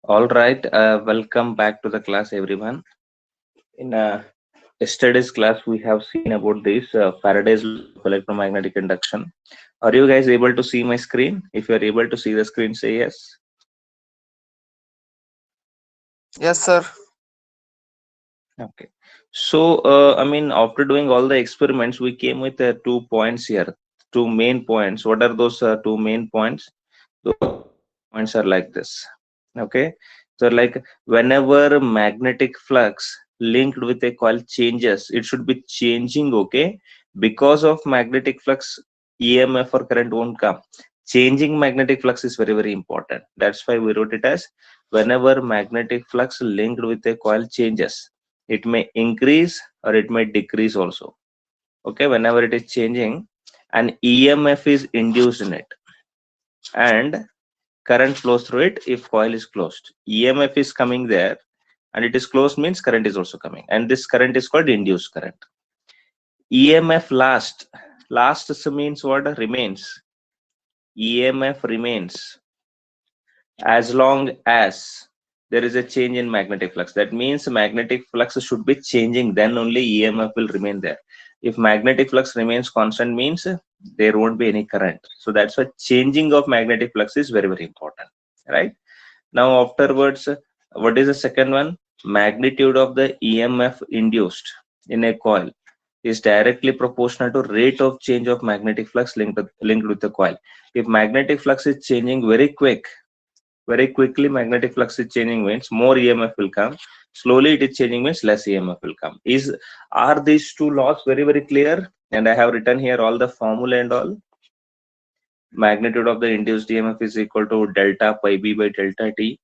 All right, welcome back to the class, everyone. In yesterday's class, we have seen about this Faraday's laws of electromagnetic induction. Are you guys able to see my screen? If you are able to see the screen, say yes. Yes, sir. Okay. So, after doing all the experiments, we came with 2 points here, two main points. What are those two main points? Those points are like this. Okay. So, like whenever magnetic flux linked with a coil changes, it should be changing. Okay. Because of magnetic flux, EMF or current won't come. Changing magnetic flux is very, very important. That's why we wrote it as whenever magnetic flux linked with a coil changes, it may increase or it may decrease also. Okay, whenever it is changing, an EMF is induced in it and current flows through it if coil is closed. EMF is coming there and it is closed means current is also coming, and this current is called induced current. EMF lasts means what? Remains. EMF remains as long as there is a change in magnetic flux. That means magnetic flux should be changing, then only EMF will remain there. If magnetic flux remains constant means there won't be any current. So that's why changing of magnetic flux is very, very important, right? Now afterwards, what is the second one? Magnitude of the EMF induced in a coil is directly proportional to rate of change of magnetic flux linked with the coil. If magnetic flux is changing very quickly, magnetic flux is changing means more EMF will come. Slowly it is changing means less EMF will come. Are these two laws very, very clear? And I have written here all the formula and all. Magnitude of the induced EMF is equal to delta pi b by delta t,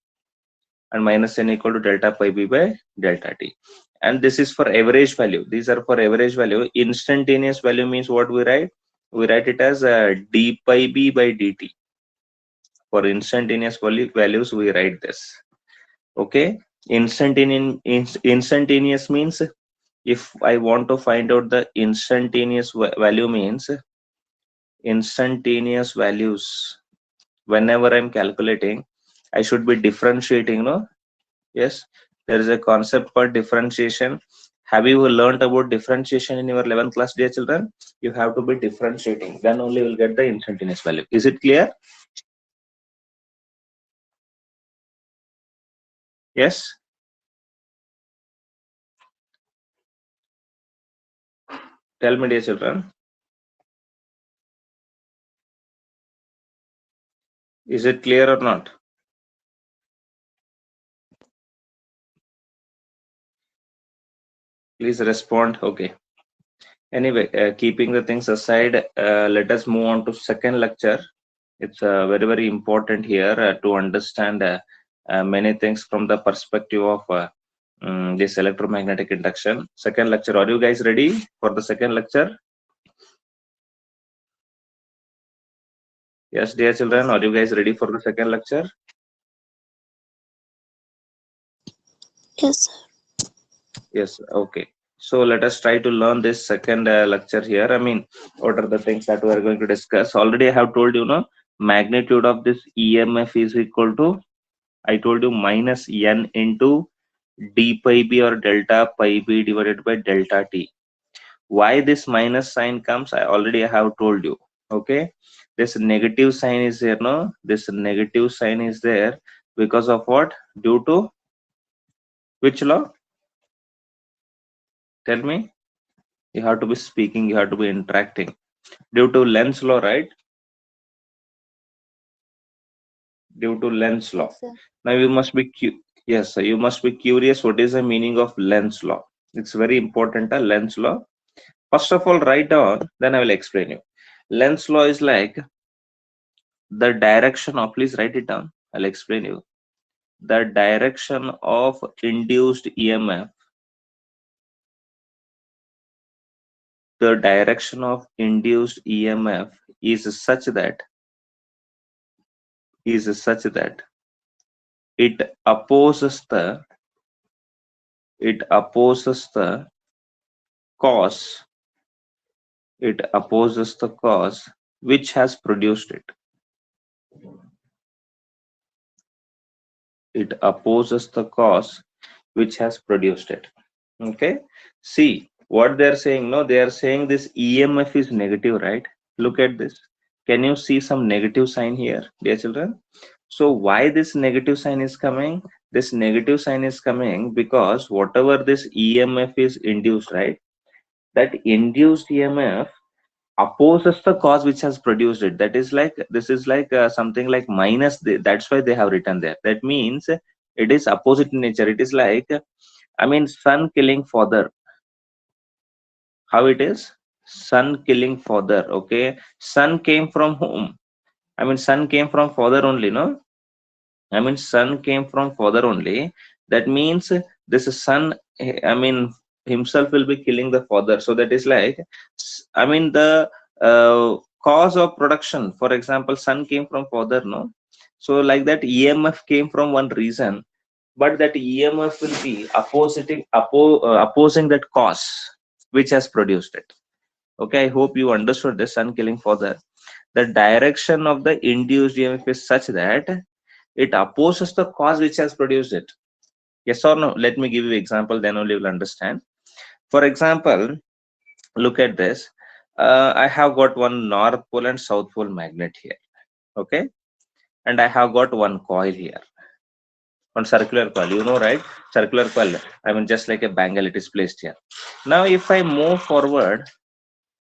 and minus n equal to delta pi b by delta t. And this is for average value. These are for average value. Instantaneous value means what we write? We write it as d pi b by dt. For instantaneous values, we write this. Okay, instantaneous means if I want to find out the instantaneous value means instantaneous values, whenever I'm calculating, I should be differentiating, no? Yes, there is a concept called differentiation. Have you learned about differentiation in your 11th class, dear children? You have to be differentiating, then only you will get the instantaneous value. Is it clear? Yes. Tell me, dear children, is it clear or not? Please respond. Okay. Anyway, keeping the things aside, let us move on to second lecture. It's very, very important here to understand many things from the perspective of this electromagnetic induction. Second lecture. Are you guys ready for the second lecture? Yes, dear children, are you guys ready for the second lecture? Yes, Yes, okay. So let us try to learn this second lecture here. What are the things that we are going to discuss? Already I have told you, no, magnitude of this EMF is equal to, I told you, minus n into d pi b or delta pi b divided by delta t. Why this minus sign comes, I already have told you. Okay, this negative sign is there, no? This negative sign is there because of what? Due to which law? Tell me. You have to be speaking, you have to be interacting. Due to Lenz law, right? Due to Lenz law. yes, sir. Now you must be yes, sir, you must be curious what is the meaning of Lenz law. It's very important. Lenz law. First of all, write down, then I will explain you. Lenz law is like the direction of, please write it down. I'll explain you. The direction of induced EMF, the direction of induced EMF is such that it opposes the it opposes the cause it opposes the cause which has produced it. it opposes the cause which has produced it. Okay, see what they are saying. No, they are saying this EMF is negative, right? Look at this. Can you see some negative sign here, dear children? So why this negative sign is coming? This negative sign is coming because whatever this EMF is induced, right? That induced EMF opposes the cause which has produced it. That is like, this is like something like minus. That's why they have written there. That means it is opposite in nature. It is like, I mean, son killing father. How it is? Son killing father. Okay, son came from whom? I mean, son came from father only, no? I mean, son came from father only. That means this son, I mean, himself will be killing the father. So that is like, I mean, the cause of production. For example, son came from father, no? So like that, EMF came from one reason, but that EMF will be opposing that cause which has produced it. Okay, I hope you understood this. Son killing father. The direction of the induced EMF is such that it opposes the cause which has produced it. Yes or no? Let me give you example, then only you will understand. For example, look at this. I have got one north pole and south pole magnet here. Okay, and I have got one coil here, one circular coil. You know, right? Circular coil. I mean, just like a bangle, it is placed here. Now, if I move forward,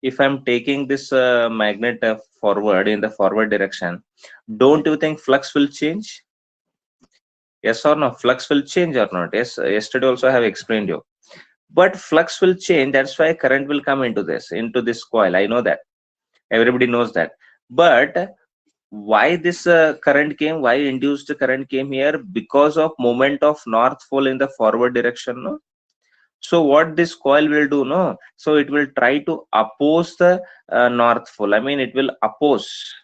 if I'm taking this magnet forward in the forward direction, don't you think flux will change? Yes or no? Flux will change or not? Yes, yesterday also I have explained you. But flux will change. That's why current will come into this coil. I know that. Everybody knows that. But why this current came? Why induced current came here? Because of moment of north pole in the forward direction. No. So what this coil will do? No. So it will try to oppose the north pole. I mean, it will oppose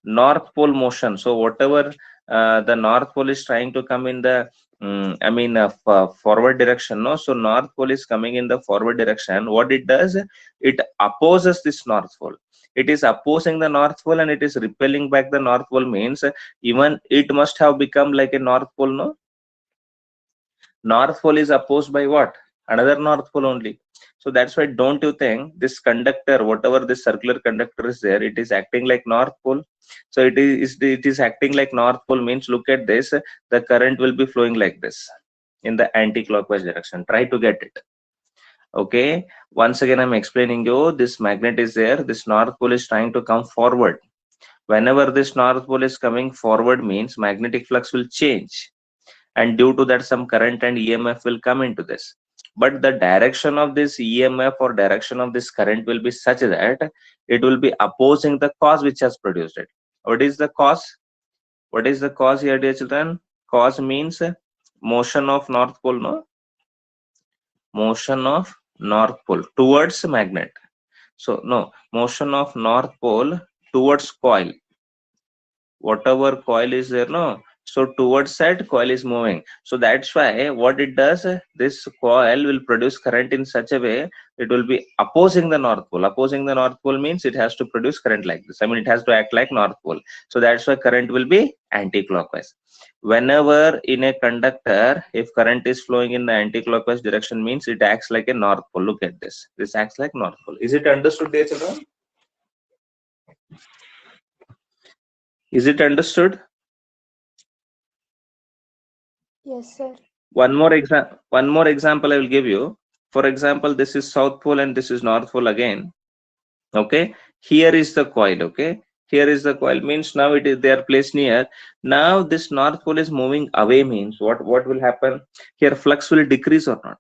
north pole motion. So whatever the north pole is trying to come in the I mean forward direction, no? So north pole is coming in the forward direction. What it does, it opposes this north pole. It is opposing the north pole and it is repelling back the north pole. Means even it must have become like a north pole, no? North pole is opposed by what? Another north pole only. So that's why, don't you think this conductor, whatever this circular conductor is there, it is acting like north pole? So it is acting like north pole. Means look at this, the current will be flowing like this in the anti-clockwise direction. Try to get it. Okay, once again I'm explaining you, this magnet is there, this north pole is trying to come forward. Whenever this north pole is coming forward, means magnetic flux will change, and due to that some current and EMF will come into this. But the direction of this EMF or direction of this current will be such that it will be opposing the cause which has produced it. What is the cause? What is the cause here, dear children? Cause means motion of north pole, no? Motion of north pole towards magnet. So no, motion of north pole towards coil. Whatever coil is there, no? So towards that coil is moving. So that's why what it does, this coil will produce current in such a way, it will be opposing the north pole. Opposing the north pole means it has to produce current like this. I mean, it has to act like north pole. So that's why current will be anti-clockwise. Whenever in a conductor, if current is flowing in the anti-clockwise direction, means it acts like a north pole. Look at this. This acts like north pole. Is it understood, dear children? Is it understood? Yes, sir. One more example I will give you. For example, this is south pole and this is north pole again. Okay, here is the coil. Okay, here is the coil, means now it is, they are placed near. Now this north pole is moving away, means what will happen here? Flux will decrease or not?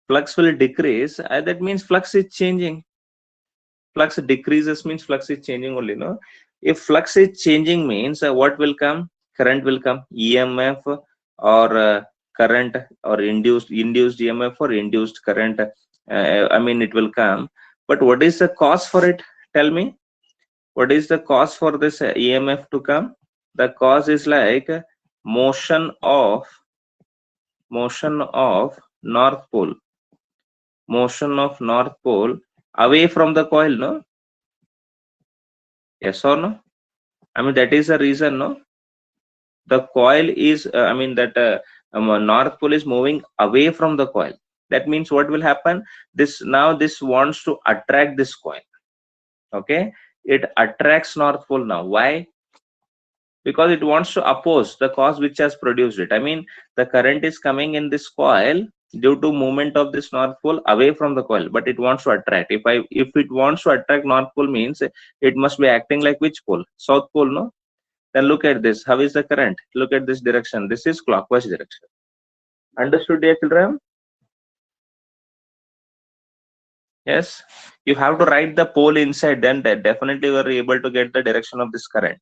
Flux will decrease. That means flux is changing. Flux decreases means flux is changing only, no? If flux is changing means what will come? Current will come. EMF or current, or induced EMF or induced current. I mean, it will come. But what is the cause for it? Tell me. What is the cause for this EMF to come? The cause is like motion of north pole. Motion of north pole away from the coil, no? Yes or no? I mean, that is the reason, no? The coil is, I mean, that North Pole is moving away from the coil. That means what will happen? This wants to attract this coil. Okay, it attracts North Pole now. Why? Because it wants to oppose the cause which has produced it. I mean, the current is coming in this coil due to movement of this North Pole away from the coil, but it wants to attract. If it wants to attract North Pole, means it must be acting like which pole? South Pole, no? Then look at this. How is the current? Look at this direction. This is clockwise direction. Understood, dear children? Yes. You have to write the pole inside, then definitely you are able to get the direction of this current.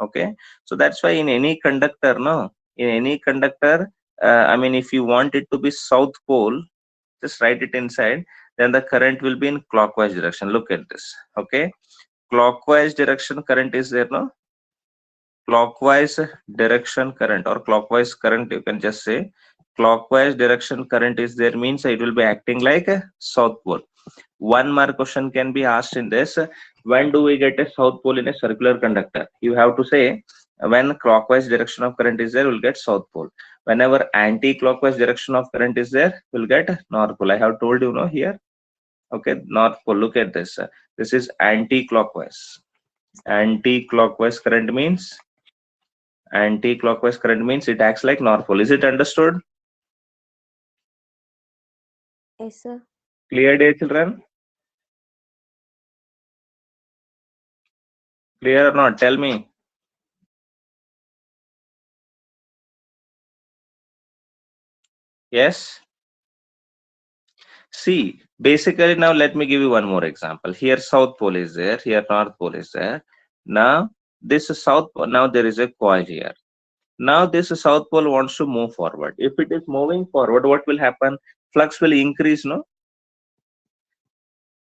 Okay. So that's why in any conductor, no, in any conductor, I mean, if you want it to be south pole, just write it inside. Then the current will be in clockwise direction. Look at this. Okay. Clockwise direction current is there, no? Clockwise direction current or clockwise current, you can just say clockwise direction current is there, means it will be acting like a south pole. One more question can be asked in this: when do we get a south pole in a circular conductor? You have to say when clockwise direction of current is there, we'll get south pole. Whenever anti-clockwise direction of current is there, we'll get north pole. I have told you, no, here. Okay, north pole. Look at this. This is anti-clockwise. Anti-clockwise current means it acts like north pole. Is it understood? Yes, sir. Clear, dear children? Clear or not? Tell me. Yes. See, basically, now let me give you one more example. Here south pole is there, here north pole is there. Now this is south pole. Now there is a coil here. Now this south pole wants to move forward. If it is moving forward, what will happen? Flux will increase, no?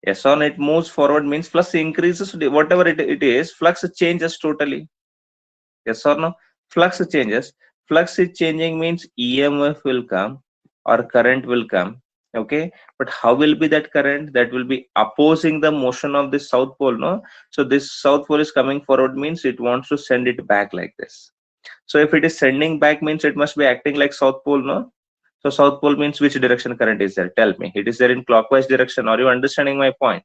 Yes, on it moves forward means flux increases. Whatever it is, flux changes totally. Yes or no? Flux changes. Flux is changing means EMF will come or current will come. Okay, but how will be that current? That will be opposing the motion of this south pole, no? So this south pole is coming forward means it wants to send it back like this. So if it is sending back means it must be acting like south pole, no? So south pole means which direction current is there? Tell me. It is there in clockwise direction. Are you understanding my point?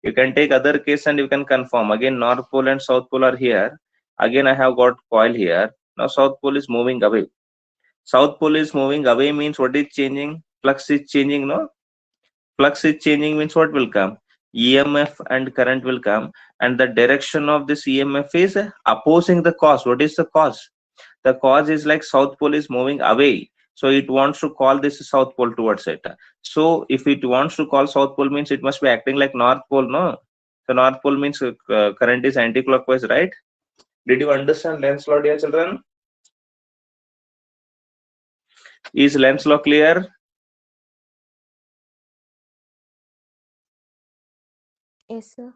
You can take other case and you can confirm. Again, north pole and south pole are here. Again, I have got coil here. Now south pole is moving away. South pole is moving away means what is changing? Flux is changing, no? Flux is changing means what will come? EMF and current will come, and the direction of this EMF is opposing the cause. What is the cause? The cause is like south pole is moving away, so it wants to call this south pole towards it. So if it wants to call south pole means it must be acting like north pole, no? So north pole means current is anti-clockwise, right? Did you understand Lenz's law, dear children? Is Lenz's law clear? Yes, sir.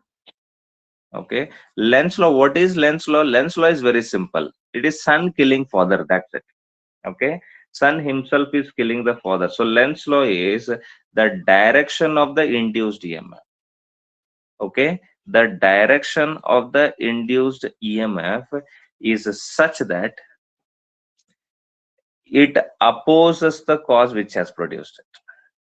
Okay. Lenz's law. What is Lenz's law? Lenz's law is very simple. It is son killing father. That's it. Okay. Son himself is killing the father. So Lenz's law is the direction of the induced EMF. Okay. The direction of the induced EMF is such that it opposes the cause which has produced it.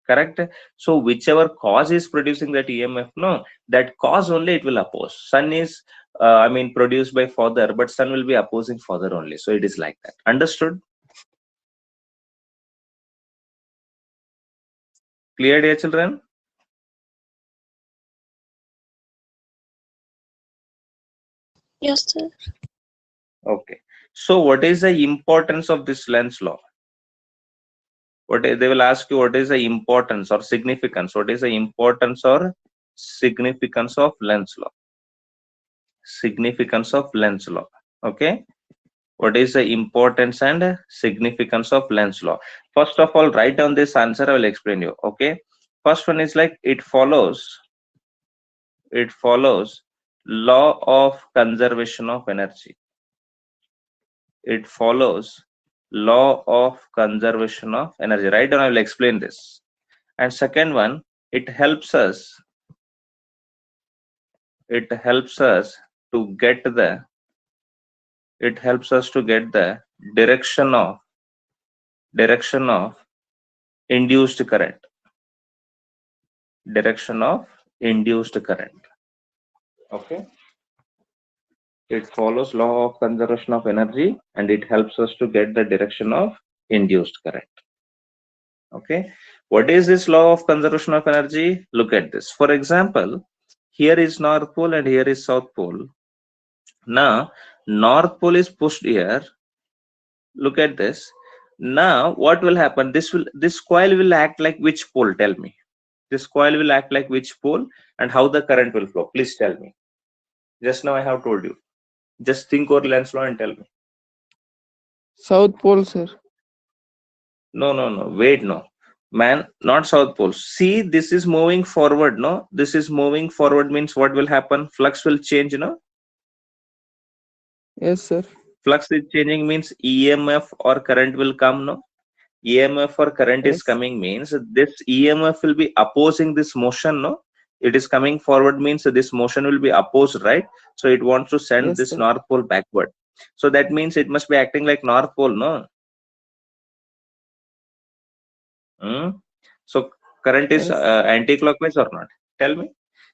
Correct? So whichever cause is producing that EMF, no, that cause only it will oppose. Son is, I mean, produced by father, but son will be opposing father only. So it is like that. Understood? Clear, dear children? Yes, sir. Okay. So what is the importance of this Lenz's law? They will ask you, what is the importance or significance? What is the importance or significance of Lenz's law? Significance of Lenz's law. Okay. What is the importance and significance of Lenz's law? First of all, write down this answer. I will explain you. Okay. First one is like it follows law of conservation of energy. It follows law of conservation of energy. Right down, I will explain this. And second one, it helps us to get the it helps us to get the direction of induced current. Direction of induced current. Okay. It follows law of conservation of energy and it helps us to get the direction of induced current. Okay. What is this law of conservation of energy? Look at this. For example, here is North Pole and here is South Pole. Now, North Pole is pushed here. Look at this. Now, what will happen? This coil will act like which pole? Tell me. This coil will act like which pole and how the current will flow? Please tell me. Just now I have told you. Just think over Lenz's law and tell me. South Pole, sir. No. Wait, no. Man, not South Pole. See, this is moving forward, no? This is moving forward means what will happen? Flux will change, no? Yes, sir. Flux is changing means EMF or current will come, no? EMF or current is Yes. coming means this EMF will be opposing this motion, no? It is coming forward means this motion will be opposed, right? So it wants to send Yes, this sir. North Pole backward. So that means it must be acting like North Pole, no? So current is Yes. anti-clockwise or not? Tell me.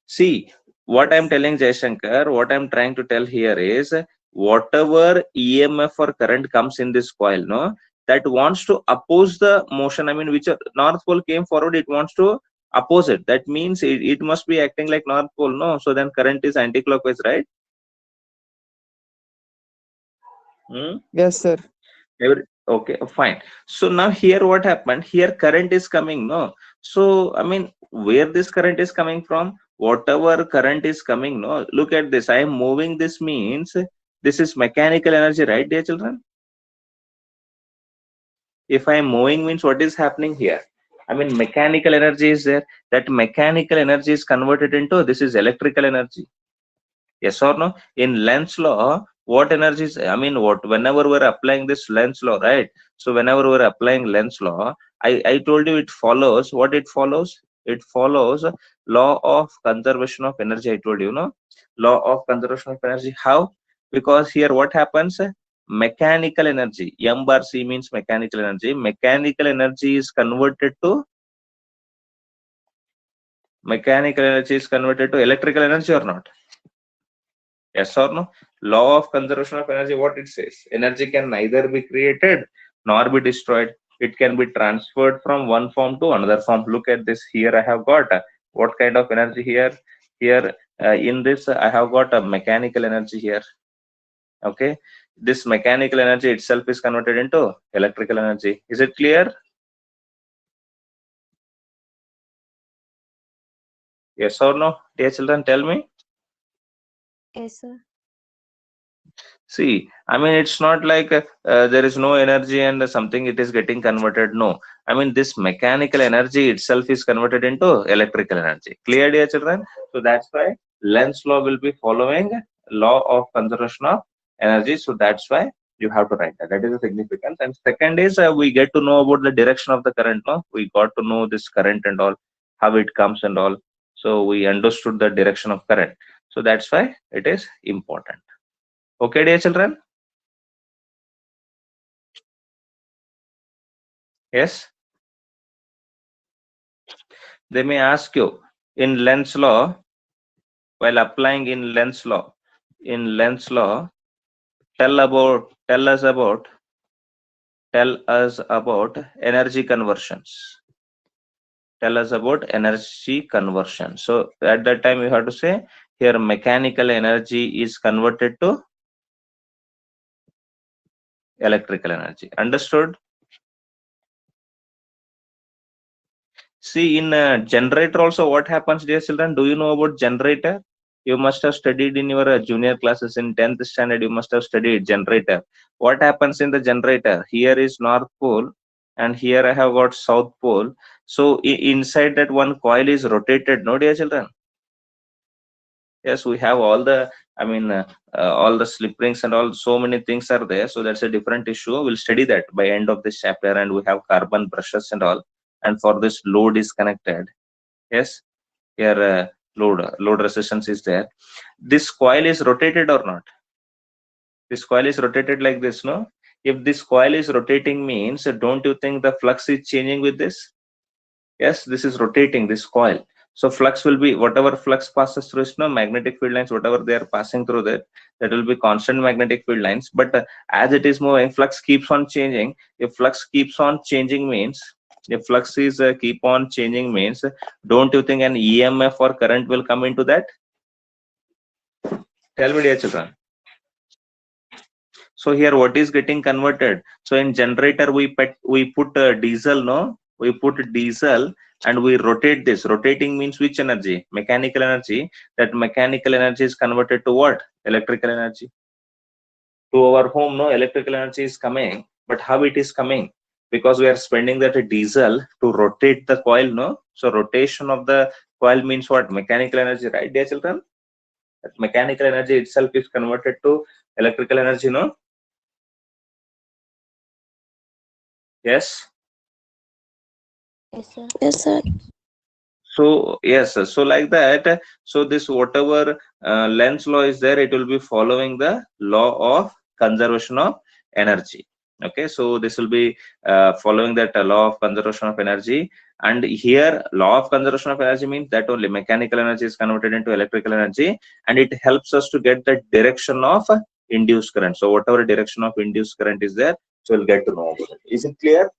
See, what I'm telling Jaishankar, what I'm trying to tell here is whatever EMF or current comes in this coil, no, that wants to oppose the motion. I mean, which North Pole came forward, it wants to oppose it. That means it must be acting like North Pole, no? So then current is anti-clockwise, right? Yes, sir. Okay, fine. So now here what happened? Here current is coming, no? So I mean, where this current is coming from? Whatever current is coming, no? Look at this. I am moving. This means this is mechanical energy, right, dear children? If I am moving means what is happening here? I mean, mechanical energy is there. That mechanical energy is converted into this is electrical energy. Yes or no? In Lenz's law, what energy is, I mean, whenever we're applying this Lenz's law, right? So whenever we're applying Lenz's law, I told you it follows, what it follows? It follows law of conservation of energy. I told you, no? Law of conservation of energy. How? Because here what happens? Mechanical energy. M bar C means mechanical energy. Mechanical energy is converted to electrical energy or not? Yes or no? Law of conservation of energy, what it says? Energy can neither be created nor be destroyed. It can be transferred from one form to another form. Look at this. Here I have got what kind of energy here? Here in this I have got a mechanical energy here. Okay. This mechanical energy itself is converted into electrical energy. Is it clear? Yes or no? Dear children, tell me. Yes, sir. See, I mean, it's not like there is no energy and something it is getting converted. No, I mean, this mechanical energy itself is converted into electrical energy. Clear, dear children? So that's why Lenz's law will be following law of conservation of energy. So that's why you have to write that. That is the significance. And second is we get to know about the direction of the current. No, we got to know this current and all, how it comes and all. So we understood the direction of current. So that's why it is important. Okay, dear children? Yes? They may ask you in Lenz's law, while applying in Lenz's law, tell us about energy conversions. Tell us about energy conversion. So at that time you have to say here mechanical energy is converted to electrical energy. Understood? See, in generator also what happens, dear children? Do you know about generator? You must have studied in your junior classes in 10th standard. You must have studied generator. What happens in the generator? Here is North Pole and here I have got South Pole. So inside that one coil is rotated, no, dear children? Yes, we have all the, I mean, all the slip rings and all, so many things are there. So that's a different issue. We'll study that by end of this chapter, and we have carbon brushes and all. And for this load is connected. Yes, here load resistance is there. This coil is rotated or not? This coil is rotated like this, no? If this coil is rotating means, don't you think the flux is changing with this? Yes, this is rotating, this coil. So flux will be, whatever flux passes through, no, magnetic field lines, whatever they are passing through that will be constant magnetic field lines. But as it is moving, flux keeps on changing. If flux keeps on changing means, if flux is keep on changing means, don't you think an EMF or current will come into that? Tell me, dear children. So here what is getting converted? So in generator we put diesel, no? We put diesel and we rotate this. Rotating means which energy? Mechanical energy. That mechanical energy is converted to what? Electrical energy. To our home, no, electrical energy is coming. But how it is coming? Because we are spending that diesel to rotate the coil, no? So rotation of the coil means what? Mechanical energy, right, dear children? That mechanical energy itself is converted to electrical energy, no? Yes. Yes, sir. Yes, sir. So yes, so like that, so this whatever Lenz's law is there, it will be following the law of conservation of energy. Okay, so this will be following that law of conservation of energy. And here law of conservation of energy means that only mechanical energy is converted into electrical energy, and it helps us to get the direction of induced current. So whatever direction of induced current is there, so we'll get to know about it. Is it clear?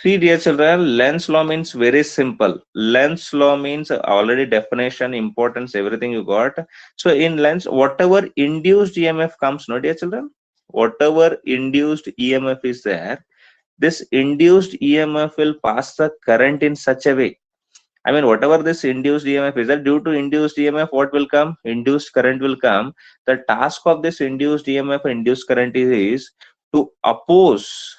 See, dear children, Lenz's law means very simple. Lenz's law means already definition, importance, everything you got. So in Lenz, whatever induced EMF comes, no, dear children, whatever induced EMF is there, this induced EMF will pass the current in such a way. I mean, whatever this induced EMF is there, due to induced EMF, what will come? Induced current will come. The task of this induced EMF, induced current is to oppose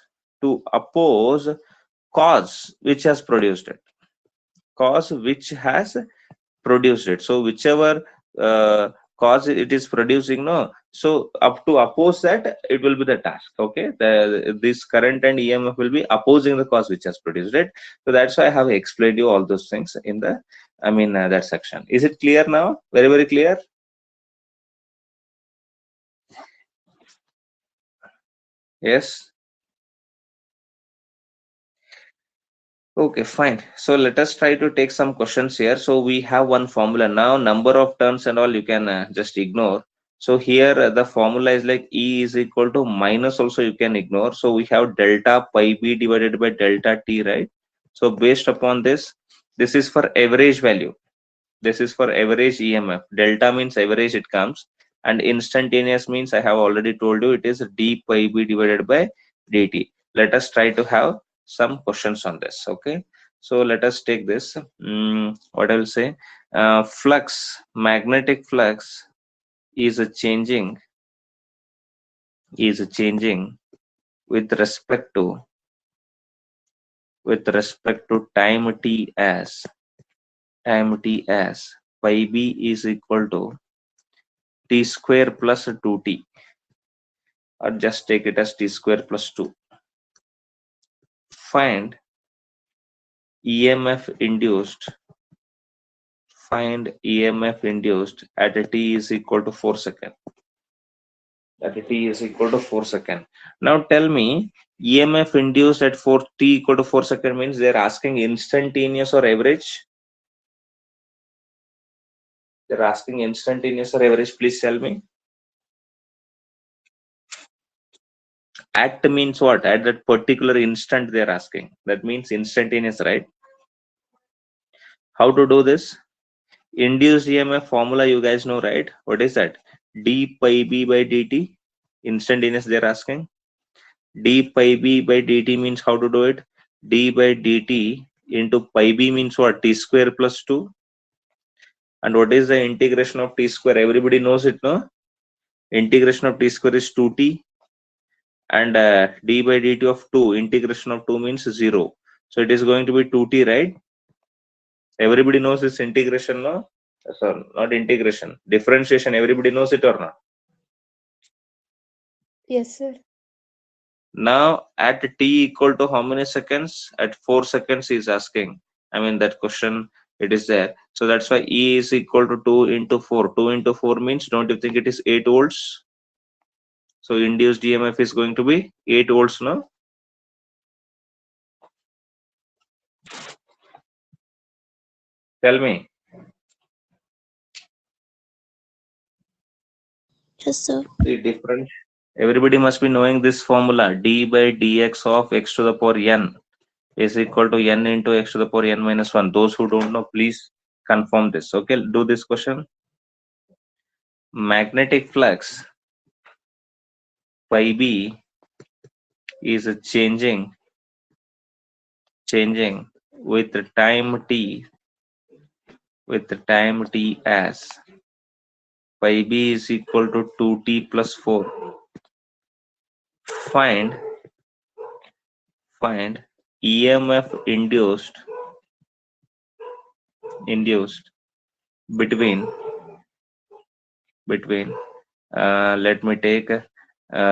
cause which has produced it, so whichever cause it is producing, no, so up to oppose that, it will be the task. Okay, this current and EMF will be opposing the cause which has produced it. So that's why I have explained you all those things in the that section. Is it clear now? Very clear? Yes. Okay, fine. So let us try to take some questions here. So we have one formula now. Number of terms and all you can just ignore. So here the formula is like E is equal to minus, also you can ignore. So we have delta pi b divided by delta t, right? So based upon this, this is for average value. This is for average EMF. Delta means average it comes, and instantaneous means I have already told you it is d pi b divided by dt. Let us try to have some questions on this. Okay, so let us take this. What I will say, flux, magnetic flux is changing with respect to time t as pi b is equal to t square plus 2t, or just take it as t square plus 2. Find EMF induced at a t is equal to 4 seconds. Now tell me, EMF induced at t equal to 4 seconds means they're asking instantaneous or average? They're asking instantaneous or average, please tell me. At means what? At that particular instant they're asking. That means instantaneous, right? How to do this? Induced EMF formula you guys know, right? What is that? D pi b by dt. Instantaneous they're asking. D pi b by dt means how to do it? D by dt into pi b means what? T square plus 2. And what is the integration of t square? Everybody knows it, no? Integration of t square is 2t. And d by dt of 2, integration of 2 means 0. So it is going to be 2t, right? Everybody knows this integration, no? Sorry, not integration. Differentiation, everybody knows it or not? Yes, sir. Now at t equal to how many seconds? At 4 seconds he is asking. I mean that question It is there. So that's why E is equal to 2 into 4. 2 into 4 means, don't you think it is 8 volts? So induced EMF is going to be 8 volts, no? Tell me. Yes, sir. The difference. Everybody must be knowing this formula. D by dx of x to the power n is equal to n into x to the power n minus 1. Those who don't know, please confirm this. Okay, do this question. Magnetic flux phi b is changing with the time t as phi b is equal to 2t plus 4. Find EMF induced between let me take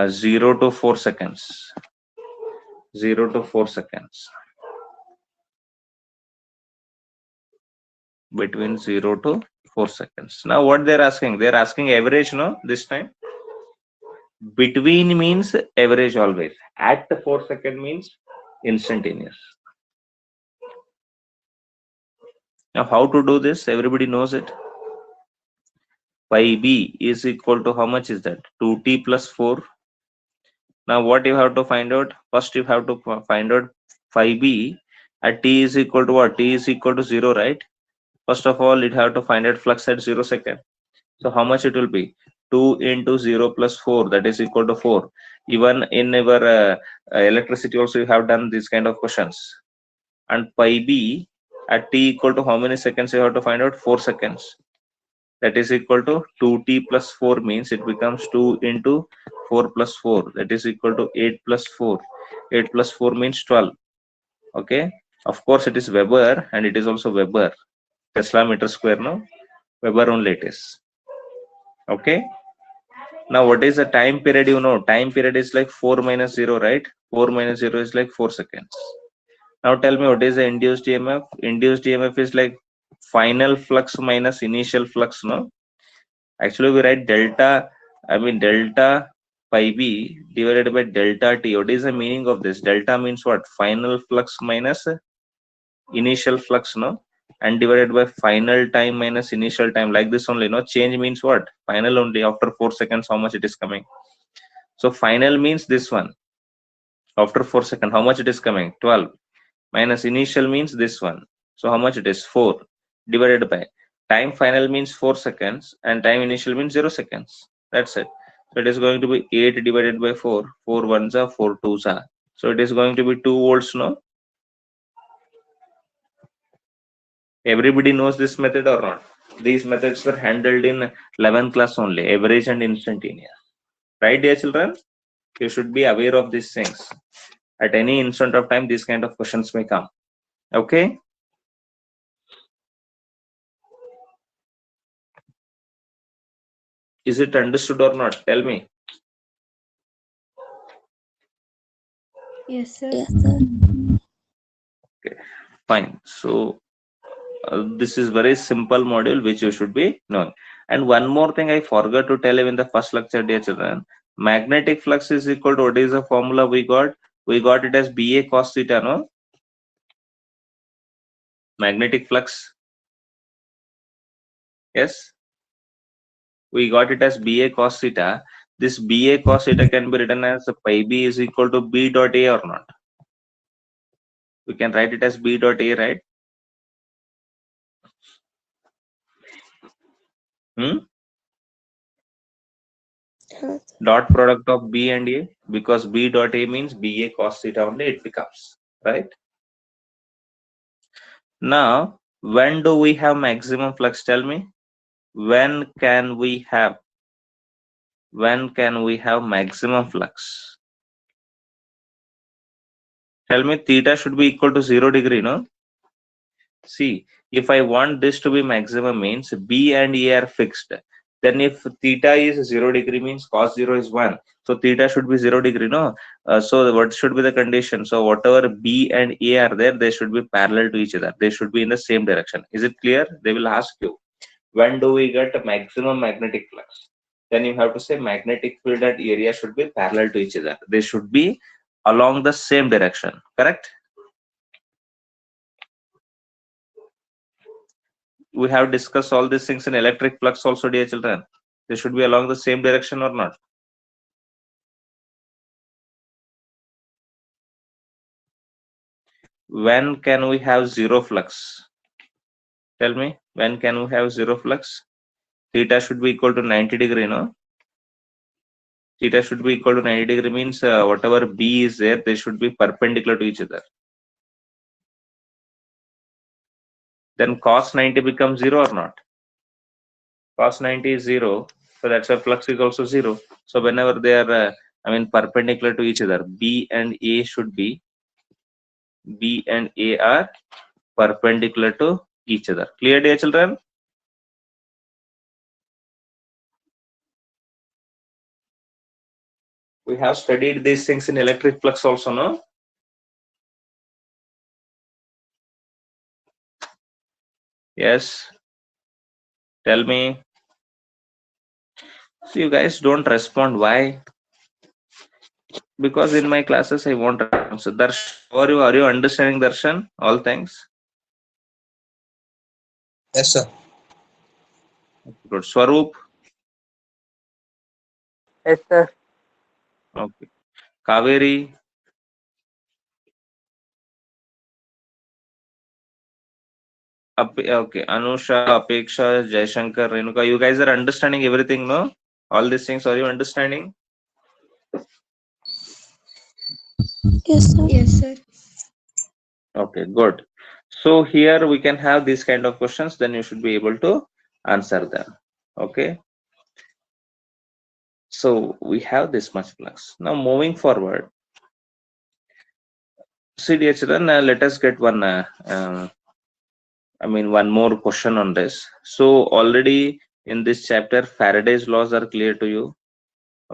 0 to 4 seconds. 0 to 4 seconds. Between 0 to 4 seconds. Now what they're asking average, no? This time between means average always. At 4 second means instantaneous. Now how to do this? Everybody knows it. Phi b is equal to, how much is that? 2t plus 4. Now what you have to find out? First you have to find out phi b at t is equal to what? T is equal to 0, right? First of all, it have to find out flux at 0 second. So how much it will be? 2 into 0 plus 4, that is equal to 4. Even in our electricity also you have done these kind of questions. And pi b at t equal to how many seconds you have to find out? 4 seconds. That is equal to 2t plus 4 means it becomes 2 into 4 plus 4. That is equal to 8 plus 4. 8 plus 4 means 12. Okay. Of course it is Weber and it is also Weber. Tesla meter square, no? Weber only it is. Okay. Now what is the time period? You know, time period is like 4 minus 0, right? 4 minus 0 is like 4 seconds. Now tell me what is the induced EMF? Induced EMF is like final flux minus initial flux, no? Actually we write delta pi b divided by delta t. What is the meaning of this? Delta means what? Final flux minus initial flux, no? And divided by final time minus initial time, like this only, no? Change means what? Final only. After 4 seconds, how much it is coming? So final means this one. After 4 seconds, how much it is coming? 12. Minus initial means this one. So how much it is? 4. Divided by time final means 4 seconds and time initial means 0 seconds. That's it. So it is going to be 8 divided by 4. 4 ones are 4 twos are. So it is going to be 2 volts, no? Everybody knows this method or not? These methods were handled in 11th class only, average and instantaneous. Right, dear children? You should be aware of these things. At any instant of time, these kind of questions may come. Okay? Is it understood or not? Tell me. Yes, sir. Yes, sir. Okay, fine. So this is very simple module which you should be knowing. And one more thing I forgot to tell you in the first lecture, dear children. Magnetic flux is equal to, what is the formula we got? We got it as BA cos theta, no? Magnetic flux. Yes. We got it as BA cos theta. This BA cos theta can be written as pi b is equal to B dot A or not? We can write it as B dot A, right? Dot product of B and A, because B dot A means BA cos theta only it becomes, right? Now, when do we have maximum flux? Tell me. When can we have maximum flux? Tell me, theta should be equal to 0 degree, no? See, if I want this to be maximum means B and A are fixed, Then if theta is 0 degree means cos 0 is 1. So theta should be 0 degree, no? So what should be the condition? So whatever B and A are there, they should be parallel to each other. They should be in the same direction. Is it clear? They will ask you, when do we get a maximum magnetic flux? Then you have to say magnetic field and area should be parallel to each other. They should be along the same direction, correct? We have discussed all these things in electric flux also, dear children. They should be along the same direction or not? When can we have zero flux? Tell me, when can we have zero flux? Theta should be equal to 90 degree, no? Theta should be equal to 90 degree means whatever B is there, they should be perpendicular to each other. Then cos 90 becomes 0 or not? Cos 90 is 0, so that's why flux is also 0. So whenever they are perpendicular to each other, B and A are perpendicular to each other. Clear, dear children? We have studied these things in electric flux also, no? Yes. Tell me. So you guys don't respond. Why? Because in my classes I won't answer. Darshan, are you understanding, Darshan? All things? Yes, sir. Good. Swaroop? Yes, sir. Okay. Kaveri? Okay. Anusha, Apeksha, Jaishankar, Renuka. You guys are understanding everything, no? All these things, are you understanding? Yes, sir. Yes, sir. Okay, good. So here we can have these kind of questions, then you should be able to answer them. Okay. So we have this much flux. Now moving forward, see dear children, let us get one one more question on this. So already in this chapter, Faraday's laws are clear to you.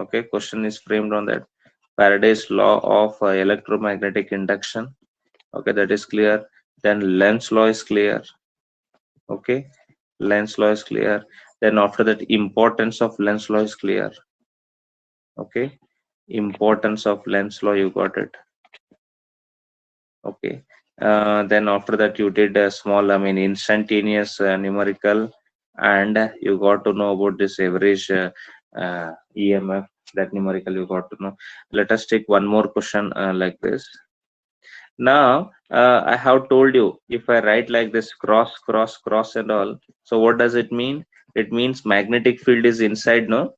Okay, question is framed on that. Faraday's law of electromagnetic induction. Okay, that is clear. Then Lenz's law is clear. Okay, Lenz's law is clear. Then after that, importance of Lenz's law is clear. Okay, importance of Lenz's law, you got it. Okay, then after that you did a small instantaneous numerical, and you got to know about this average EMF. That numerical you got to know. Let us take one more question like this. Now I have told you, if I write like this cross cross cross and all, so what does it mean? It means magnetic field is inside, no?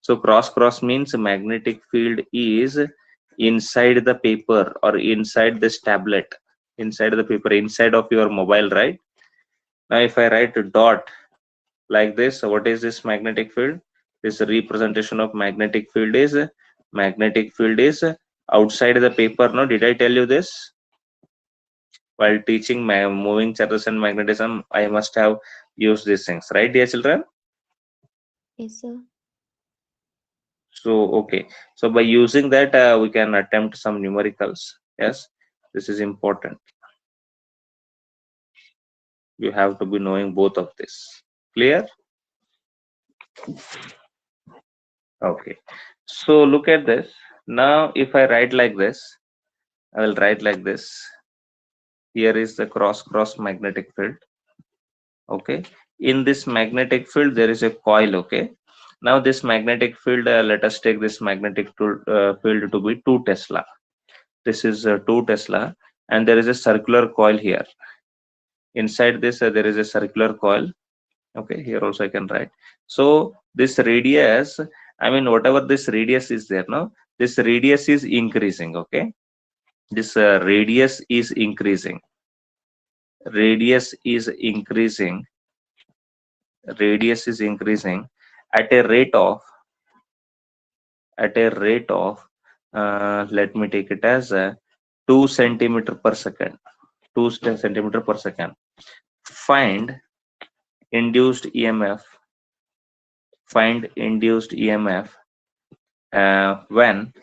So cross cross means magnetic field is inside the paper or inside this tablet, inside the paper, inside of your mobile, right? Now if I write a dot like this, so what is this magnetic field? This representation of magnetic field is outside the paper. No, did I tell you this? While teaching moving charges and magnetism, I must have used these things, right, dear children? Yes, sir. So okay, so by using that we can attempt some numericals. Yes, this is important. You have to be knowing both of this. Clear? Okay, so look at this. Now if I write like this, I will write like this. Here is the cross magnetic field. Okay, in this magnetic field there is a coil. Okay, now this magnetic field, let us take this magnetic field to be 2 Tesla. This is 2 Tesla, and there is a circular coil here. Inside this there is a circular coil. Okay, here also I can write. So this radius, whatever this radius is there, no, this radius is increasing. Okay, this radius is increasing. Radius is increasing at a rate of let me take it as 2 centimeter per second. 2 centimeter per second. Find induced EMF find induced EMF when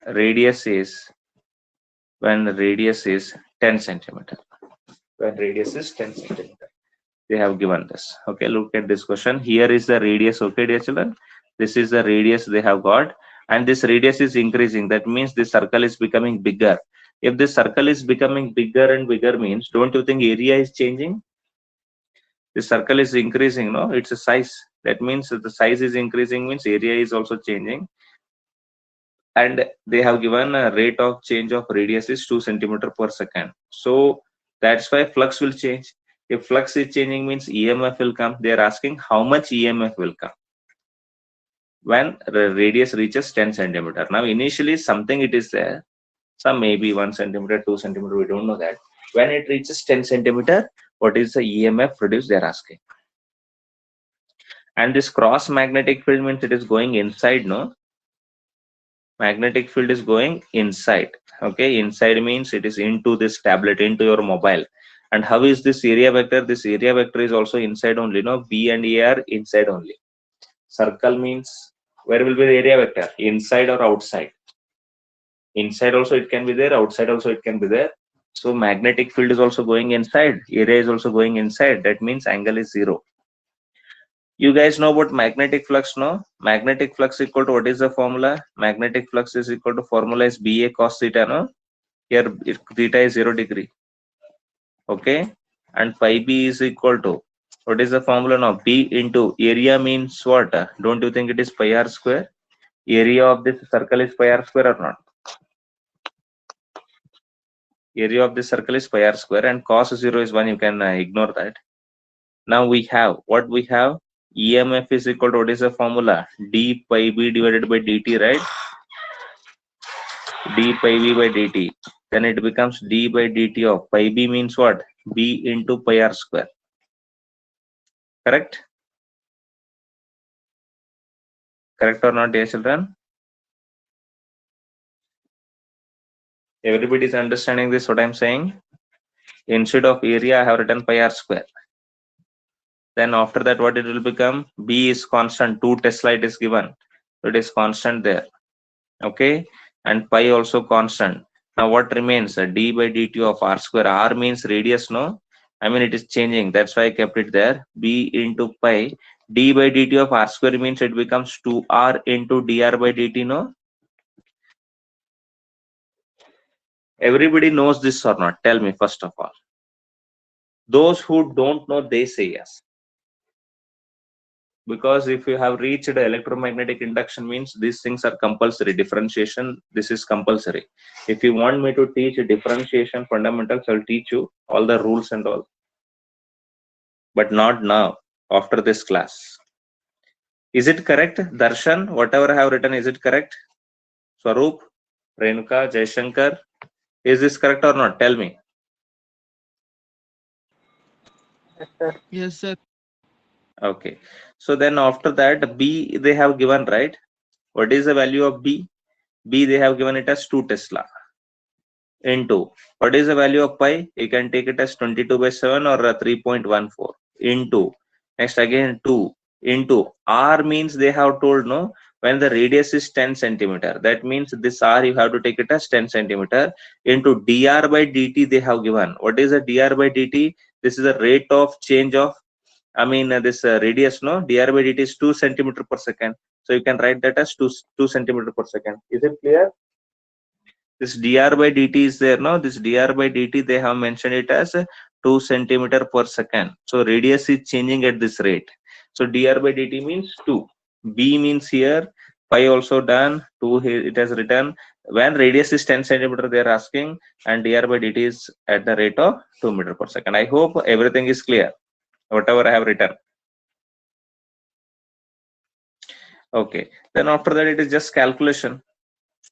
radius is 10 centimeter. When radius is 10 centimeter. They have given this. Okay, look at this question. Here is the radius. Okay, dear children, this is the radius they have got, and this radius is increasing. That means this circle is becoming bigger. If this circle is becoming bigger and bigger, means don't you think area is changing? The circle is increasing, no? It's a size. That means the size is increasing, means area is also changing. And they have given a rate of change of radius is 2 centimeter per second. So that's why flux will change. If flux is changing, means EMF will come. They are asking how much EMF will come when the radius reaches 10 centimeter. Now initially something it is there, some maybe 1 centimeter, 2 centimeter, we don't know that. When it reaches 10 centimeter, what is the EMF produced, they are asking. And this cross magnetic field means it is going inside, no? Magnetic field is going inside. Okay, inside means it is into this tablet, into your mobile. And how is this area vector? This area vector is also inside only, no? B and A are inside only. Circle means where will be the area vector? Inside or outside? Inside also it can be there, outside also it can be there. So magnetic field is also going inside, area is also going inside. That means angle is 0. You guys know about magnetic flux, no? Magnetic flux equal to what is the formula? Magnetic flux is equal to formula is BA cos theta, no? Here if theta is 0 degree. Okay, and pi b is equal to what is the formula now? B into area means what? Don't you think it is pi r square? Area of this circle is pi r square or not? Area of this circle is pi r square, and cos 0 is 1. You can ignore that. Now we have what we have. EMF is equal to what is the formula? D pi b divided by dt, right? D pi b by dt. Then it becomes d by dt of pi b means what? B into pi r square. Correct? Correct or not, dear children? Everybody is understanding this, what I'm saying? Instead of area, I have written pi r square. Then after that, what it will become? B is constant, 2 Tesla it is given. So it is constant there. Okay, and pi also constant. Now what remains? D by dt of r square. R means radius, no? I mean it is changing. That's why I kept it there. B into pi. D by dt of r square means it becomes 2r into dr by dt, no? Everybody knows this or not? Tell me first of all. Those who don't know, they say yes. Because if you have reached electromagnetic induction, means these things are compulsory. Differentiation, this is compulsory. If you want me to teach differentiation fundamentals, I'll teach you all the rules and all. But not now, after this class. Is it correct, Darshan? Whatever I have written, is it correct? Swaroop, Renuka, Jaishankar, is this correct or not? Tell me. Yes, sir. Okay. So then after that, B they have given, right? What is the value of B? B they have given it as 2 Tesla. Into what is the value of pi? You can take it as 22 by 7 or 3.14 into next again 2 into r means they have told, no, when the radius is 10 centimeter, that means this r you have to take it as 10 centimeter into dr by dt they have given. What is the dr by dt? This is the rate of change of, I mean this radius, no? Dr by dt is 2 centimeter per second. So you can write that as 2 centimeter per second. Is it clear? This dr by dt is there, no? This dr by dt they have mentioned it as 2 centimeter per second. So radius is changing at this rate. So dr by dt means 2. B means here pi also done. 2 here it has written. When radius is 10 centimeter they are asking, and dr by dt is at the rate of 2 meter per second. I hope everything is clear. Whatever I have written. Okay. Then after that it is just calculation.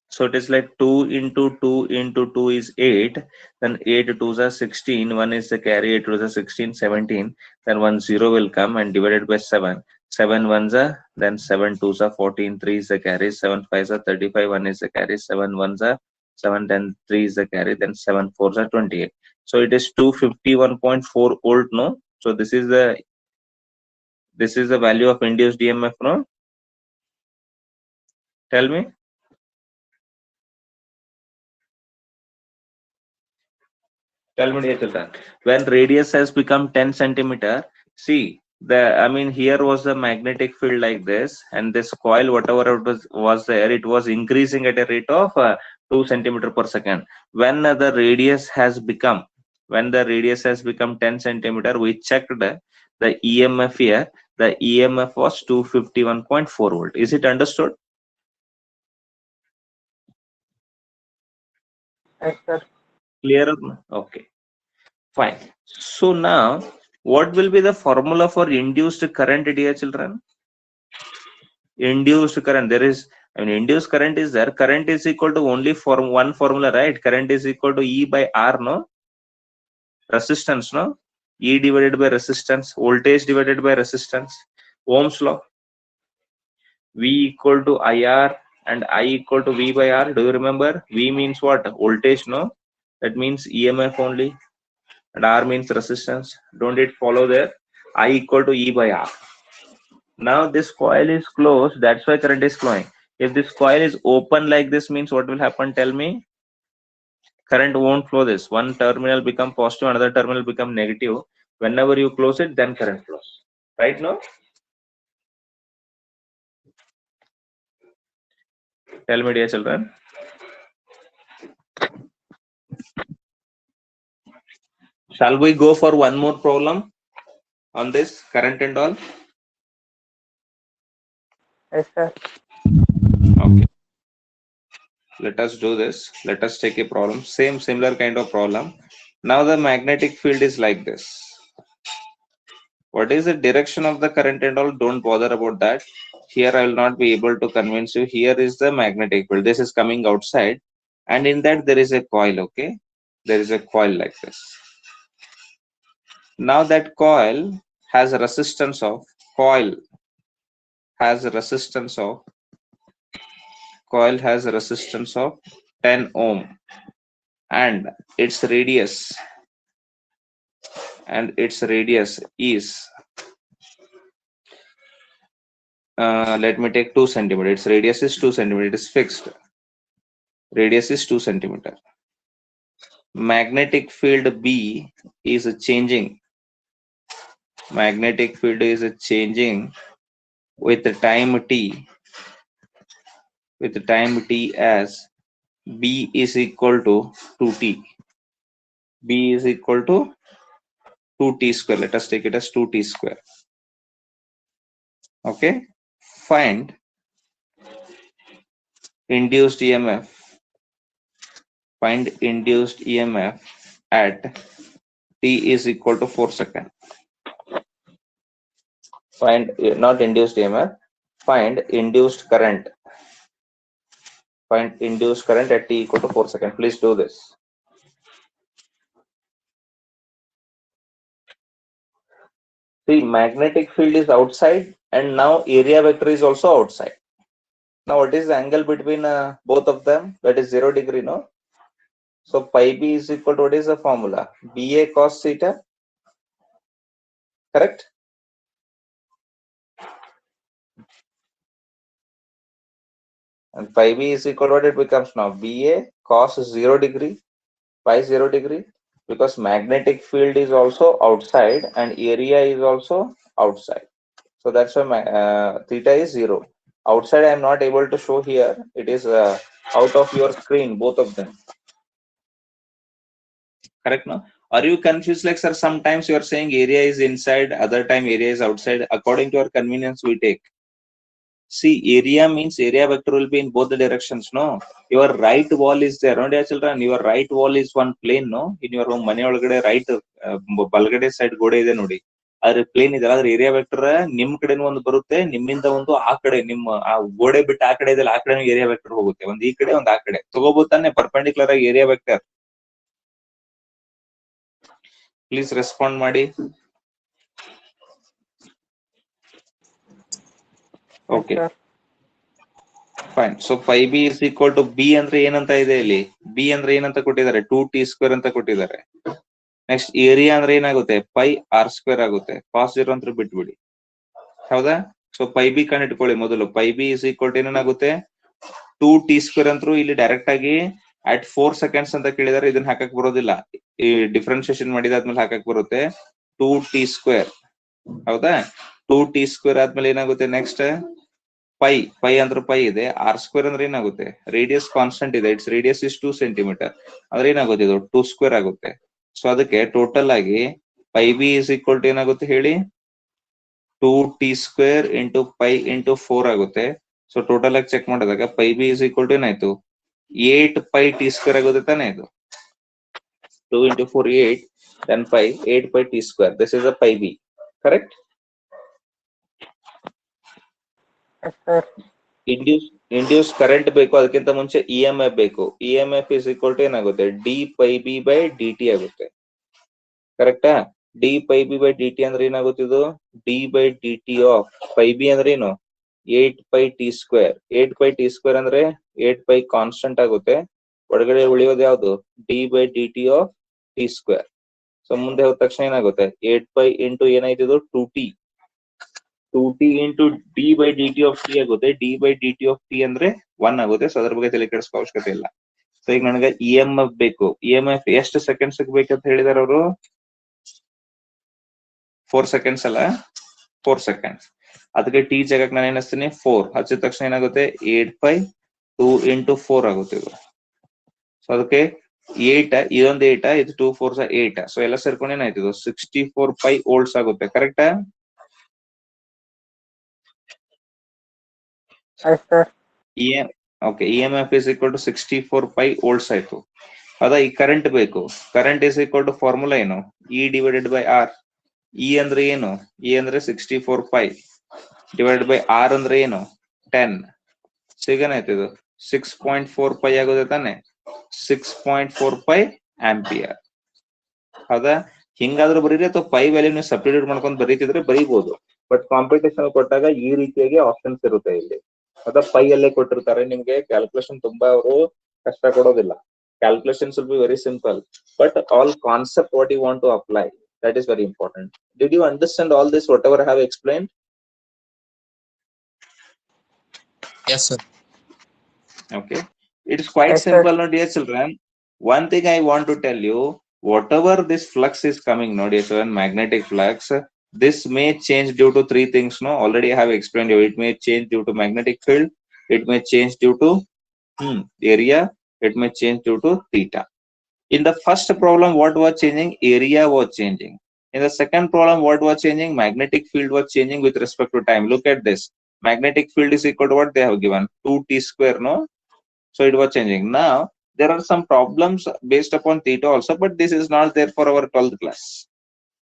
So it is like 2 into 2 into 2 is 8. Then 8 2s are 16. 1 is the carry. 8 2s are 16, 17. Then 1 0 will come and divided by 7. 7 1s are, then 7 2s are 14. 3 is the carry. 7 5s are 35. 1 is the carry. 7 1s are 7. Then 3 is the carry. Then 7 4s are 28. So it is 251.4 volt, no? So this is the This is the value of induced EMF, no? Tell me. Tell me, dear children. When radius has become 10 centimeter, see, here was the magnetic field like this, and this coil, whatever it was there, it was increasing at a rate of 2 centimeter per second. When the radius has become 10 centimeter, we checked the EMF here. The EMF was 251.4 volt. Is it understood? Yes, sir. Clear? Okay. Fine. So now, what will be the formula for induced current, dear children? Induced current. Induced current is there. Current is equal to only one formula, right? Current is equal to E by R, no? Resistance, no? E divided by resistance. Voltage divided by resistance. Ohm's law. V equal to IR and I equal to V by R. Do you remember? V means what? Voltage, no? That means EMF only. And R means resistance. Don't it follow there? I equal to E by R. Now this coil is closed, that's why current is flowing. If this coil is open like this, means what will happen? Tell me. Current won't flow this. One terminal become positive, another terminal become negative. Whenever you close it, then current flows. Right now? Tell me, dear children. Shall we go for one more problem on this current and all? Yes, sir. Okay. Let us do this. Let us take a problem. Similar kind of problem. Now the magnetic field is like this. What is the direction of the current and all? Don't bother about that. Here I will not be able to convince you. Here is the magnetic field. This is coming outside, and in that there is a coil. Okay, there is a coil like this. Now that coil has a resistance of 10 ohm, and its radius is let me take 2 centimeter. Its radius is 2 centimeter. It is fixed. Radius is 2 centimeter. Magnetic field B is changing. Magnetic field is changing with the time t. With the time t as B is equal to 2t. B is equal to 2t square. Let us take it as 2t square. Okay. Find induced EMF. Find induced EMF at t is equal to 4 seconds. Find not induced EMF. Find induced current. Find induced current at t equal to 4 seconds. Please do this. See, magnetic field is outside, and now area vector is also outside. Now, what is the angle between both of them? That is 0 degree, no? So pi b is equal to, what is the formula? BA cos theta. Correct? And pi b is equal to what it becomes now? BA cos 0 degree, pi 0 degree, because magnetic field is also outside and area is also outside. So that's why theta is 0. Outside I am not able to show here. It is out of your screen, both of them. Correct now? Are you confused? Like, sir, sometimes you are saying area is inside, other time area is outside. According to our convenience, we take. See, area means area vector will be in both the directions, no? Your right wall is there, no, dear children? Your right wall is one plane, no? In your home, mane olagade right balgade side gode ide nodi. Adre plane idala, adre area vector nim kadenu ondu barutte, nimminda ondu aa kade nimma aa gode biಟ್ಟು ಆ ಕಡೆ ಇದೆಲ್ಲ ಆ ಕಡೆ area vector ಹೋಗುತ್ತೆ. ಒಂದು ಈ ಕಡೆ ಒಂದು ಆ ಕಡೆ. ತಗೋಬಹುದಾನೆ perpendicular ಆಗಿ area vector. Please respond ಮಾಡಿ. Okay. Fine. So pi b is equal to b ಅಂದ್ರೆ ಏನಂತ ಇದೆ ಇಲ್ಲಿ? b ಅಂದ್ರೆ ಏನಂತ ಕೊಟ್ಟಿದ್ದಾರೆ? 2t square ಅಂತ ಕೊಟ್ಟಿದ್ದಾರೆ. ನೆಕ್ಸ್ಟ್ ಏರಿಯಾ ಅಂದ್ರೆ ಏನಾಗುತ್ತೆ? pi r square ಆಗುತ್ತೆ. cos 0 ಅಂತ ಬಿಟ್ಬಿಡಿ. ಹೌದಾ? ಸೊ ಪೈ ಬಿ ಕಂಡಿಟ್ಕೊಳ್ಳಿ ಮೊದಲು. Pi b is equal to ಏನಾಗುತ್ತೆ 2t² ಅಂತರೂ ಇಲ್ಲಿ ಡೈರೆಕ್ಟ್ ಆಗಿ ಅಟ್ 4 ಸೆಕೆಂಡ್ಸ್ ಅಂತ ಕೇಳಿದಾರೆ, ಇದನ್ನ ಹಾಕಕ್ ಬರೋದಿಲ್ಲ. ಈ ಡಿಫ್ರೆನ್ಶಿಯೇಷನ್ ಮಾಡಿದಾದ್ಮೇಲೆ ಹಾಕಕ್ ಬರುತ್ತೆ 2t². ಹೌದಾ? 2t² ಆದ್ಮೇಲೆ ಏನಾಗುತ್ತೆ ನೆಕ್ಸ್ಟ್ ಪೈ ಅಂದ್ರೆ ಪೈ ಇದೆ, r² ಅಂದ್ರೆ ಏನಾಗುತ್ತೆ ರೇಡಿಯಸ್ ಕಾನ್ಸ್ಟೆಂಟ್ ಇದೆ, ಇಟ್ಸ್ ರೇಡಿಯಸ್ ಇಸ್ 2 ಸೆಂಟಿಮೀಟರ್, ಅಂದ್ರೆ ಏನಾಗುತ್ತೆ ಇದು 2² ಆಗುತ್ತೆ. ಸೊ ಅದಕ್ಕೆ ಟೋಟಲ್ ಆಗಿ pi b is equal to ಏನಾಗುತ್ತೆ ಹೇಳಿ 2t² ಇಂಟು ಪೈ ಇಂಟು 4 ಆಗುತ್ತೆ. ಸೊ ಟೋಟಲ್ ಆಗಿ ಚೆಕ್ ಮಾಡಿದಾಗ pi b is equal to ಏನಾಯ್ತು 8πt² ಆಗುತ್ತೆ ತಾನೇ. ಇದು 2 into 4 8, then pi 8πt². This is a pi b, correct? Yes, sir. Induce current ಬೇಕು, ಅದಕ್ಕಿಂತ ಮುಂಚೆ ಇ ಎಂ ಎಫ್ ಬೇಕು. E M F is equal to ಏನಾಗುತ್ತೆ D pi B by D T ಆಗುತ್ತೆ, ಕರೆಕ್ಟಾ? D pi B by D T ಅಂದ್ರೆ ಏನಾಗುತ್ತೆ ಇದು D by D T of pi B ಅಂದ್ರೆ ಏನು 8πt². 8πt² ಅಂದ್ರೆ 8π ಕಾನ್ಸ್ಟೆಂಟ್ ಆಗುತ್ತೆ, ಒಳಗಡೆ ಉಳಿಯೋದು ಯಾವ್ದು D by D T of t². So ಮುಂದೆ ಹೋದ ತಕ್ಷಣ ಏನಾಗುತ್ತೆ 8π ಇಂಟು ಏನಾಯ್ತಿದು 2t into D by D T of T ಆಗುತ್ತೆ. D by D T of T ಅಂದ್ರೆ 1 ಆಗುತ್ತೆ. ಸೊ ಅದ್ರ ಬಗ್ಗೆ ತಲೆ ಕೆಡಿಸ್ಕೋ ಅವಶ್ಯಕತೆ ಇಲ್ಲ. ಸೊ ಈಗ ನನಗೆ ಇ ಎಂ ಎಫ್ ಬೇಕು. ಇ ಎಂ ಎಫ್ ಎಷ್ಟು ಸೆಕೆಂಡ್ಸ್ ಬೇಕಂತ ಹೇಳಿದಾರೆ ಅವರು 4 ಸೆಕೆಂಡ್ಸ್ ಅಲ್ಲ, 4 ಸೆಕೆಂಡ್ಸ್. ಅದಕ್ಕೆ ಟಿ ಜಾಗಕ್ಕೆ ನಾನು ಏನಿಸ್ತೀನಿ 4 ಹಚ್ಚಿದ ತಕ್ಷಣ ಏನಾಗುತ್ತೆ 8π 2 ಇಂಟು 4 ಆಗುತ್ತೆ ಇದು. ಸೊ ಅದಕ್ಕೆ 8 ಇದೊಂದು 8 ಇದು 2 4 8. ಸೊ ಎಲ್ಲ ಸೇರ್ಕೊಂಡು ಏನಾಯ್ತು ಇದು 64π ವೋಲ್ಟ್ಸ್ ಆಗುತ್ತೆ, ಕರೆಕ್ಟಾ? Yes, sir. Okay, E M F is equal to 64π volts ಆಯ್ತು. ಅದ ಈ ಕರೆಂಟ್ ಬೇಕು. Current is equal to formula ಏನು E divided by R. E ಅಂದ್ರೆ ಏನು ಇ ಅಂದ್ರೆ 64π ಡಿವೈಡೆಡ್ ಬೈ ಆರ್ ಅಂದ್ರೆ ಏನು 10. ಸಿಗನಾಯ್ತು ಇದು 6.4π ಆಗುತ್ತೆ ತಾನೆ, 6.4π ಆಂಪಿಯರ್. ಹೌದಾ? ಹಿಂಗಾದ್ರೂ ಬರೀರಿ ಅಥವಾ ಪೈ ವ್ಯಾಲ್ಯೂ ನೀವು ಸಬ್ಸ್ಟಿಟ್ಯೂಟ್ ಮಾಡ್ಕೊಂಡು ಬರೀತಿದ್ರೆ ಬರೀಬಹುದು. ಬಟ್ ಕಾಂಪಿಟೇಷನ್ ಕೊಟ್ಟಾಗ ಈ ರೀತಿಯಾಗಿ ಆಪ್ಷನ್ಸ್ ಇರುತ್ತೆ ಇಲ್ಲಿ. ಅದ ಪೈ ಅಲ್ಲೇ ಕೊಟ್ಟಿರ್ತಾರೆ ನಿಮ್ಗೆ. ಕ್ಯಾಲ್ಕುಲೇಷನ್ ತುಂಬಾ ಅವರು ಕಷ್ಟ ಕೊಡೋದಿಲ್ಲ. Calculations will be very simple, but all concept what you want to apply, that is very important. Did you understand all this whatever I have explained? Yes, sir. Okay, it is quite Yes, simple, sir. no dear children. One thing I want to tell you, whatever this flux is coming, no dear children, magnetic flux, this may change due to 3 things. No, already I have explained you. It may change due to magnetic field, it may change due to area, it may change due to theta. In the first problem, what was changing? Area was changing. In the second problem, what was changing? Magnetic field was changing with respect to time. Look at this. Magnetic field is equal to what they have given 2t², no? So it was changing. Now there are some problems based upon theta also, but this is not there for our 12th class.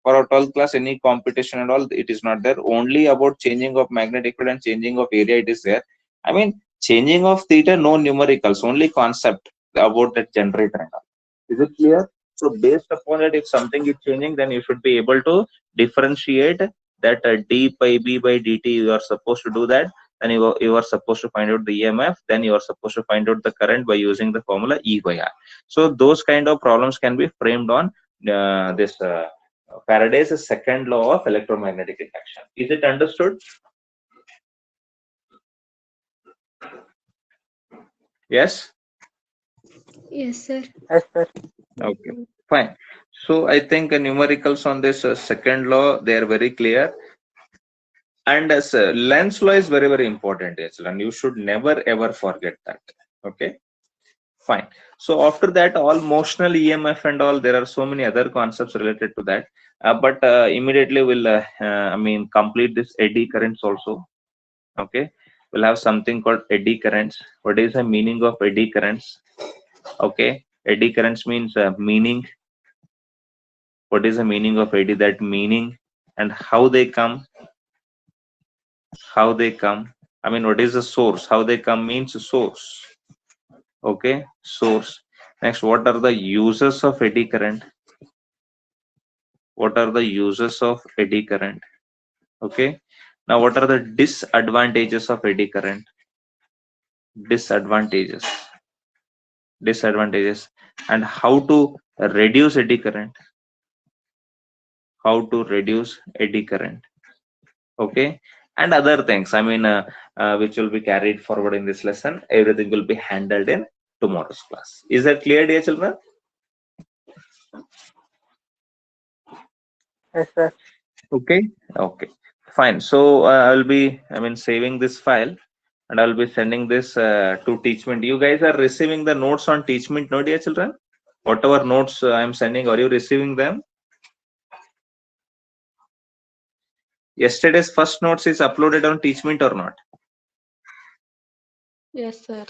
For our 12th class, any competition and all, it is not there. Only about changing of magnetic field and changing of area it is there. I mean, changing of theta, no numericals, only concept about that generator and all. Is it clear? So based upon it, if something is changing, then you should be able to differentiate that d pi b by dt. You are supposed to do that. Then you are supposed to find out the EMF. Then you are supposed to find out the current by using the formula E by R. So those kind of problems can be framed on this Faraday's second law of electromagnetic induction. Is it understood? Yes. Yes, sir. Yes, sir. Okay, fine. So I think numericals on this second law, they are very clear. And as Lenz law is very, very important, and you should never ever forget that. Okay, fine. So after that, all motional EMF and all, there are so many other concepts related to that. But immediately we'll, complete this eddy currents also. Okay, we'll have something called eddy currents. What is the meaning of eddy currents? Okay, eddy currents means meaning. What is the meaning of eddy? That meaning and how they come. How they come. I mean, what is the source? How they come means source. Okay, source. Next, what are the uses of eddy current? What are the uses of eddy current? Okay. Now, what are the disadvantages of eddy current? Disadvantages. And how to reduce eddy current. How to reduce eddy current. Okay. and other things. I mean, which will be carried forward in this lesson. Everything will be handled in tomorrow's class. Is that clear, dear children? Yes, sir. Okay. Okay. Fine. So I'll be, I mean, saving this file, and I'll be sending this to Teachment. You guys are receiving the notes on Teachment, no, dear children? Whatever notes I'm sending, are you receiving them? Yesterday's first notes is uploaded on Teachment or not? Yes, sir.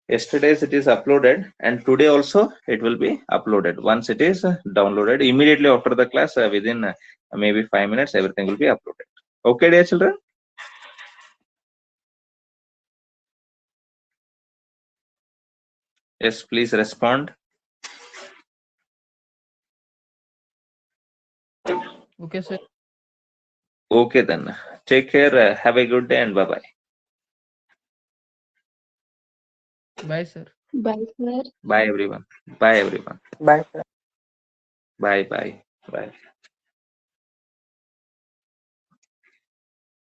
Yesterday's it is uploaded, and today also it will be uploaded. Once it is downloaded, immediately after the class, within maybe 5 minutes, everything will be uploaded. Okay, dear children? Yes, please respond. Okay, sir. Okay, then. Take care. Have a good day, and bye-bye. Bye, sir. Bye, sir. Bye, everyone. Bye, everyone. Bye, sir. Bye, bye. Bye.